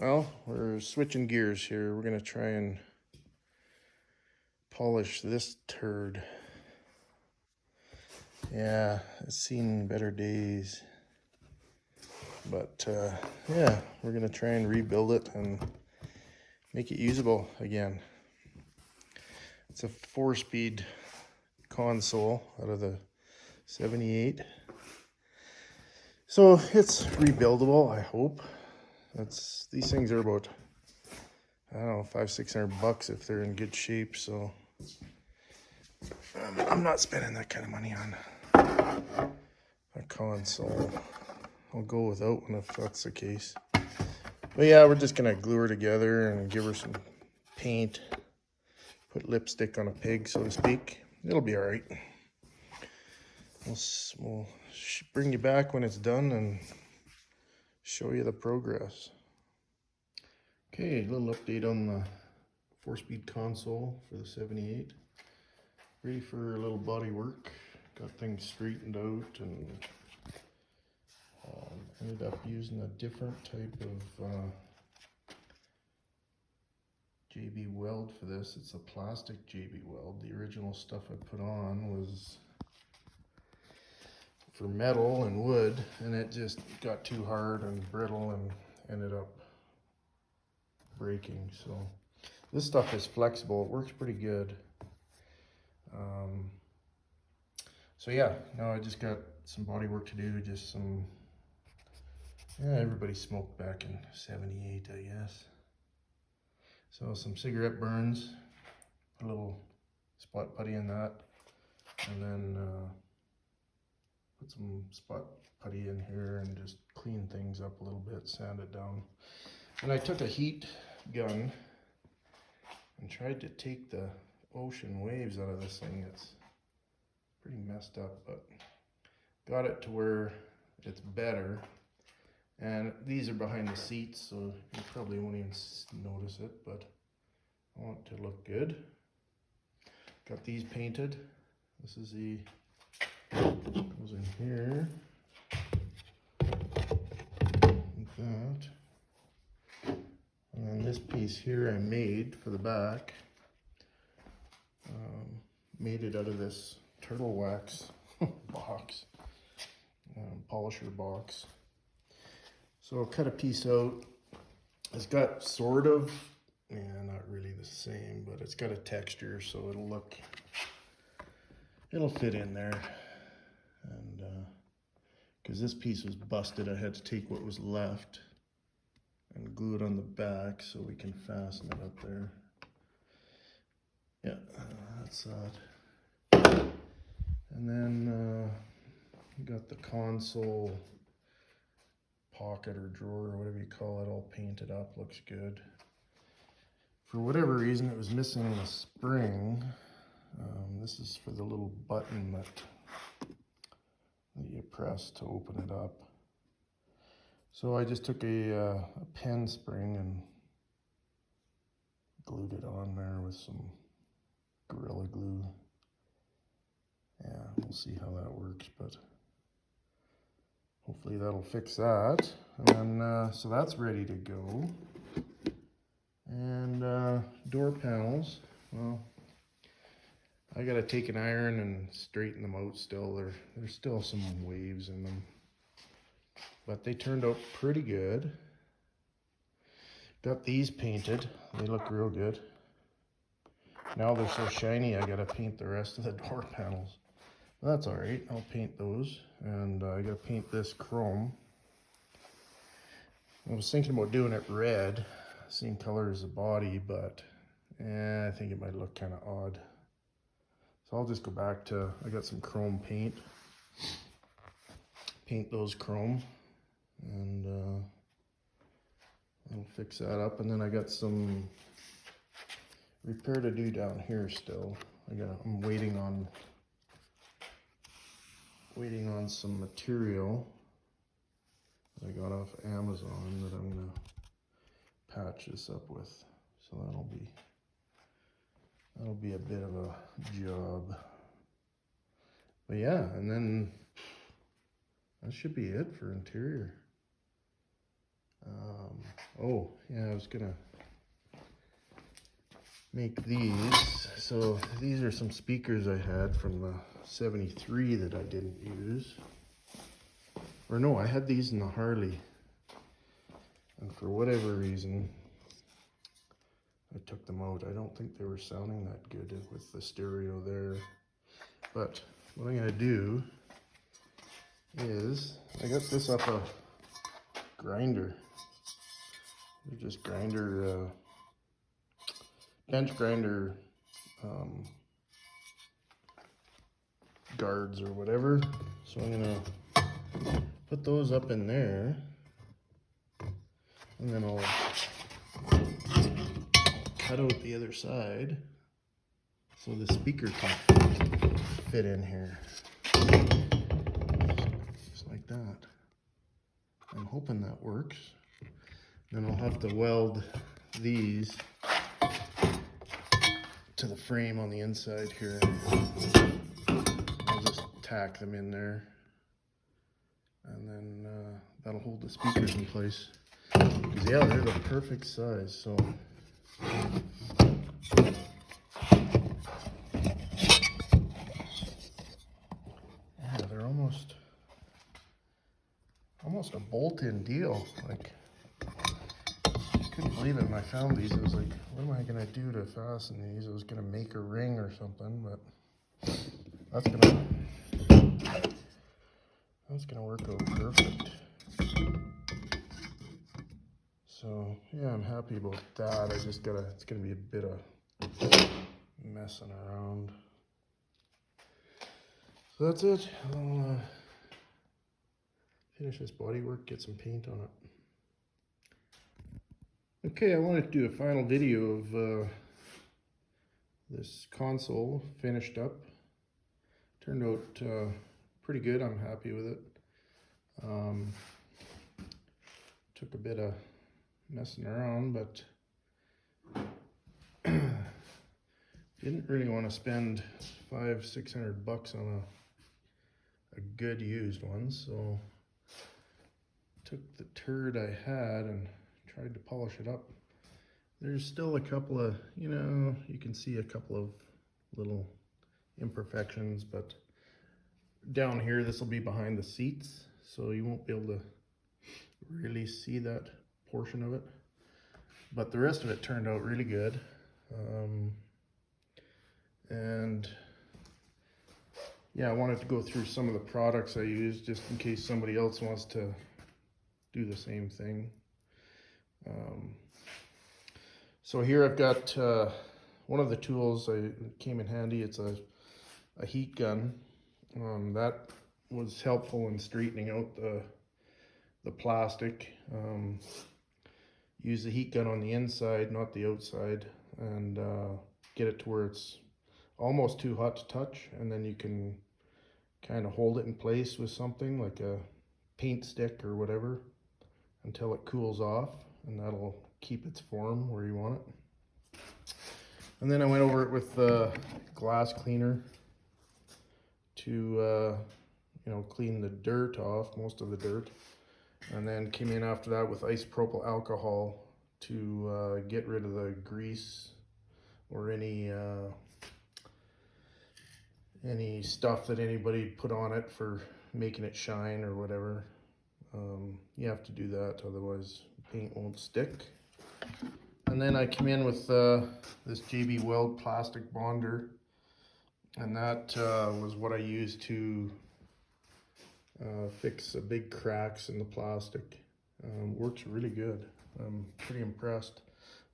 Well, we're switching gears here. We're gonna try and polish this turd. Yeah, it's seen better days. But yeah, we're gonna try and rebuild it and make it usable again. It's a 4-speed console out of the 78. So it's rebuildable, I hope. These things are about, I don't know, $500-600 if they're in good shape. So I'm not spending that kind of money on a console. I'll go without one if that's the case. But yeah, we're just gonna glue her together and give her some paint, put lipstick on a pig, so to speak. It'll be all right. We'll bring you back when it's done and show you the progress. Okay, a little update on the 4-speed console for the 78. Ready for a little body work. Got things straightened out and ended up using a different type of JB weld for this. It's a plastic JB weld. The original stuff I put on was for metal and wood, and it just got too hard and brittle and ended up breaking. So this stuff is flexible. It works pretty good. So yeah, now I just got some body work to do. Just some, yeah, everybody smoked back in 78, I guess. So some cigarette burns, put a little spot putty in that, and then put some spot putty in here and just clean things up a little bit, sand it down. And I took a heat gun and tried to take the ocean waves out of this thing. It's pretty messed up, but got it to where it's better. And these are behind the seats, so you probably won't even notice it, but I want it to look good. Got these painted. This is the, goes in here, like that. And then this piece here I made for the back. Made it out of this turtle wax box, polisher box. So I'll cut a piece out. It's got sort of, yeah, not really the same, but it's got a texture, so it'll fit in there. And because this piece was busted, I had to take what was left and glue it on the back so we can fasten it up there. Yeah, that's that. And then you got the console pocket or drawer or whatever you call it all painted up. Looks good. For whatever reason, it was missing a spring. This is for the little button that you press to open it up. So I just took a pen spring and glued it on there with some Gorilla Glue. Yeah, we'll see how that works, but hopefully that'll fix that. And then, so that's ready to go. And door panels, well, I gotta take an iron and straighten them out still. There's still some waves in them, but they turned out pretty good. Got these painted. They look real good. Now they're so shiny, I gotta paint the rest of the door panels. That's all right, I'll paint those. And I gotta paint this chrome. I was thinking about doing it red, same color as the body, but I think it might look kind of odd. So I'll just go back to, I got some chrome paint. Paint those chrome, and I'll fix that up. And then I got some repair to do down here still. I'm waiting on some material that I got off Amazon that I'm gonna patch this up with. So that'll be a bit of a job. But yeah, and then that should be it for interior. Oh, yeah, I was gonna make these. So these are some speakers I had from the 73 that I didn't use. Or no, I had these in the Harley. And for whatever reason, I took them out. I don't think they were sounding that good with the stereo there. But what I'm gonna do is, I got this up a grinder. They're just grinder, bench grinder guards or whatever. So I'm gonna put those up in there, and then I'll cut out the other side so the speaker can fit in here. Just like that. I'm hoping that works. Then I'll have to weld these to the frame on the inside here. I'll just tack them in there, and then that'll hold the speakers in place. Because yeah, they're the perfect size. So yeah, they're almost a bolt-in deal. Like, I couldn't believe it when I found these. I was like, what am I gonna do to fasten these? I was gonna make a ring or something, but that's gonna work out perfect. So yeah, I'm happy about that. It's gonna be a bit of messing around. So that's it. I'll finish this bodywork, get some paint on it. Okay, I wanted to do a final video of this console finished up. Turned out pretty good. I'm happy with it. Took a bit of messing around, but didn't really want to spend $500-600 on a good used one, so took the turd I had and tried to polish it up. There's still a couple of, you can see a couple of little imperfections, but down here, this will be behind the seats, so you won't be able to really see that portion of it. But the rest of it turned out really good. And yeah, I wanted to go through some of the products I used just in case somebody else wants to do the same thing. So here I've got one of the tools that came in handy. It's a heat gun. That was helpful in straightening out the plastic. Use the heat gun on the inside, not the outside, and get it to where it's almost too hot to touch, and then you can kind of hold it in place with something like a paint stick or whatever until it cools off, and that'll keep its form where you want it. And then I went over it with glass cleaner to clean the dirt off, most of the dirt, and then came in after that with isopropyl alcohol to get rid of the grease or any stuff that anybody put on it for making it shine or whatever. You have to do that, otherwise paint won't stick. And then I came in with this JB Weld plastic bonder, and that was what I used to fix the big cracks in the plastic. Works really good. I'm pretty impressed.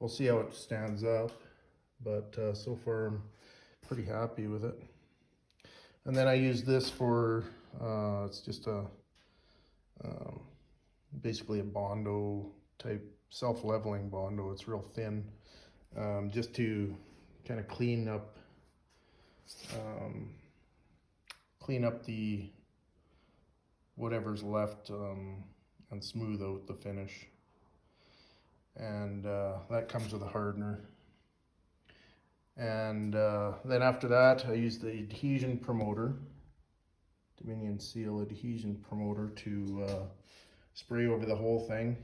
We'll see how it stands up, but so far I'm pretty happy with it. And then I use this for, it's just basically a Bondo type self-leveling Bondo. It's real thin, just to kind of clean up the whatever's left and smooth out the finish. And that comes with a hardener. And then after that, I used the adhesion promoter, Dominion Seal adhesion promoter, to spray over the whole thing.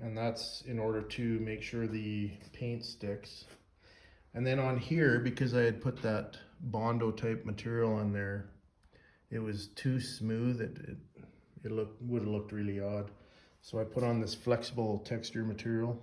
and that's in order to make sure the paint sticks. And then on here, because I had put that Bondo type material on there, it was too smooth. It would have looked really odd. So I put on this flexible texture material,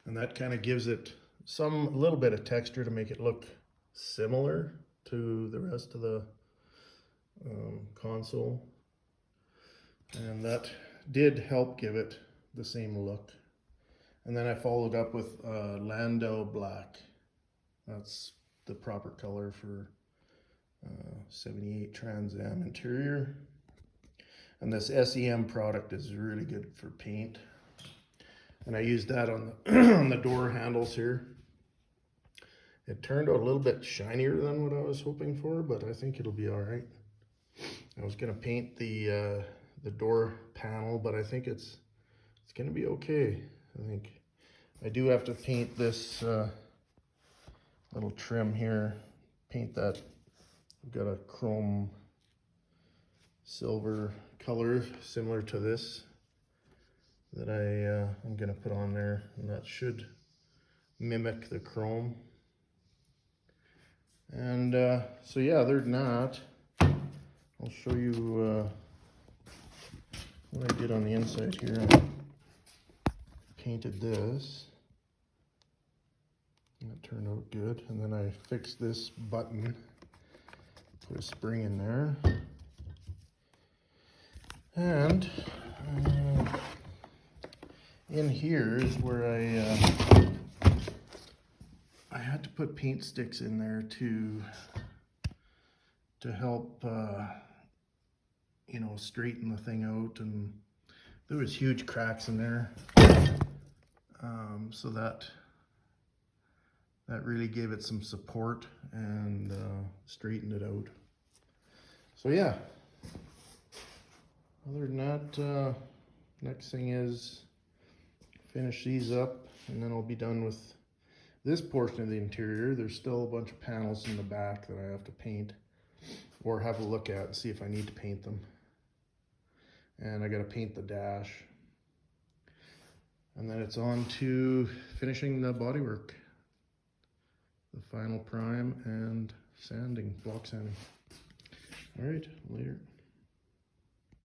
and that kind of gives it a little bit of texture to make it look similar to the rest of the console. And that did help give it the same look. And then I followed up with Landau Black. That's the proper color for 78 Trans Am interior. And this SEM product is really good for paint. And I used that on the, on the door handles here. It turned out a little bit shinier than what I was hoping for, but I think it'll be all right. I was gonna paint the door panel, but I think it's gonna be okay. I think I do have to paint this little trim here. Paint that. I've got a chrome silver color similar to this that I'm gonna put on there, and that should mimic the chrome. And so yeah, other than that, I'll show you what I did on the inside here. I painted this, and it turned out good. And then I fixed this button, put a spring in there, and in here is where I had to put paint sticks in there to help you know, straighten the thing out. And there was huge cracks in there, so that really gave it some support and straightened it out. So yeah, other than that, next thing is finish these up, and then I'll be done with this portion of the interior. There's still a bunch of panels in the back that I have to paint or have a look at and see if I need to paint them. And I got to paint the dash, and then it's on to finishing the bodywork, the final prime and sanding, block sanding. All right, later.